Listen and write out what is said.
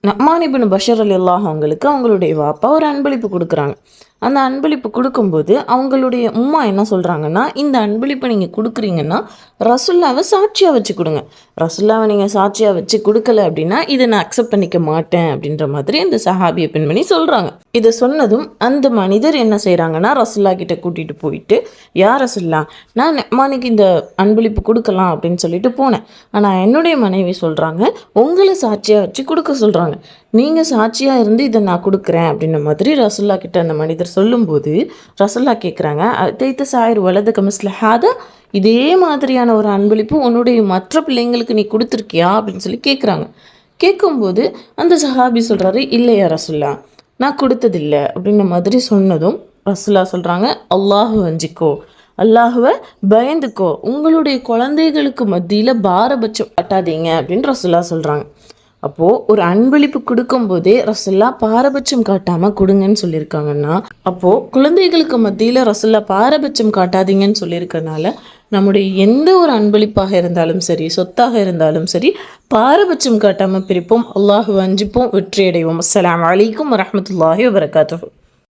நுஅமான் இப்னு Bashar ரலியல்லாஹு அவங்களுக்கு அவங்களுடைய வாப்பா ஒரு அன்பளிப்பு கொடுக்குறாங்க. அந்த அன்பளிப்பு கொடுக்கும்போது அவங்களுடைய உம்மா என்ன சொல்கிறாங்கன்னா, இந்த அன்பளிப்பை நீங்கள் கொடுக்குறீங்கன்னா ரசுல்லாவை சாட்சியாக வச்சு கொடுங்க. ரசுல்லாவை நீங்கள் சாட்சியாக வச்சு கொடுக்கல அப்படின்னா இதை நான் அக்செப்ட் பண்ணிக்க மாட்டேன் அப்படின்ற மாதிரி அந்த சஹாபிய பெண்மணி சொல்கிறாங்க. இதை சொன்னதும் அந்த மனிதர் என்ன செய்கிறாங்கன்னா, ரசுல்லா கிட்ட கூட்டிகிட்டு போயிட்டு, யார் ரசுல்லா, நான் நுஅமானுக்கு இந்த அன்பளிப்பு கொடுக்கலாம் அப்படின்னு சொல்லிட்டு போனேன். ஆனால் என்னுடைய மனைவி சொல்கிறாங்க, உங்களை சாட்சியாக வச்சு கொடுக்க சொல்கிறாங்க. நீங்கள் சாட்சியாக இருந்து இதை நான் கொடுக்குறேன் அப்படின்ற மாதிரி ரசுல்லா கிட்ட அந்த மனிதர் சொல்லும்போது ரசுல்லா கேட்குறாங்க, அத்தைத்த சாயிர் வலது கமிஸ்லஹாதா, இதே மாதிரியான ஒரு அன்பளிப்பு உன்னுடைய மற்ற பிள்ளைங்களுக்கு நீ கொடுத்துருக்கியா அப்படின்னு சொல்லி கேட்குறாங்க. கேட்கும்போது அந்த சஹாபி சொல்கிறாரு, இல்லையா ரசுல்லா, நான் கொடுத்ததில்லை அப்படின்ற மாதிரி சொன்னதும் ரசுல்லா சொல்கிறாங்க, அல்லாஹு அஞ்சிக்கோ, அல்லாஹுவை பயந்துக்கோ, உங்களுடைய குழந்தைகளுக்கு மத்தியில் பாரபட்சம் காட்டாதீங்க அப்படின்னு ரசுல்லா சொல்கிறாங்க. அப்போது ஒரு அன்பளிப்பு கொடுக்கும்போதே ரசுல்லா பாரபட்சம் காட்டாமல் கொடுங்கன்னு சொல்லியிருக்காங்கன்னா, அப்போது குழந்தைகளுக்கு மத்தியில் ரசுல்லா பாரபட்சம் காட்டாதீங்கன்னு சொல்லியிருக்கனால நம்முடைய எந்த ஒரு அன்பளிப்பாக இருந்தாலும் சரி, சொத்தாக இருந்தாலும் சரி, பாரபட்சம் காட்டாமல் பிரிப்போம், அல்லாஹுவை அஞ்சிப்போம், வெற்றியடைவோம். அஸ்ஸலாமு அலைக்கும் வரஹ்மத்துல்லாஹி வபரகாத்துஹு.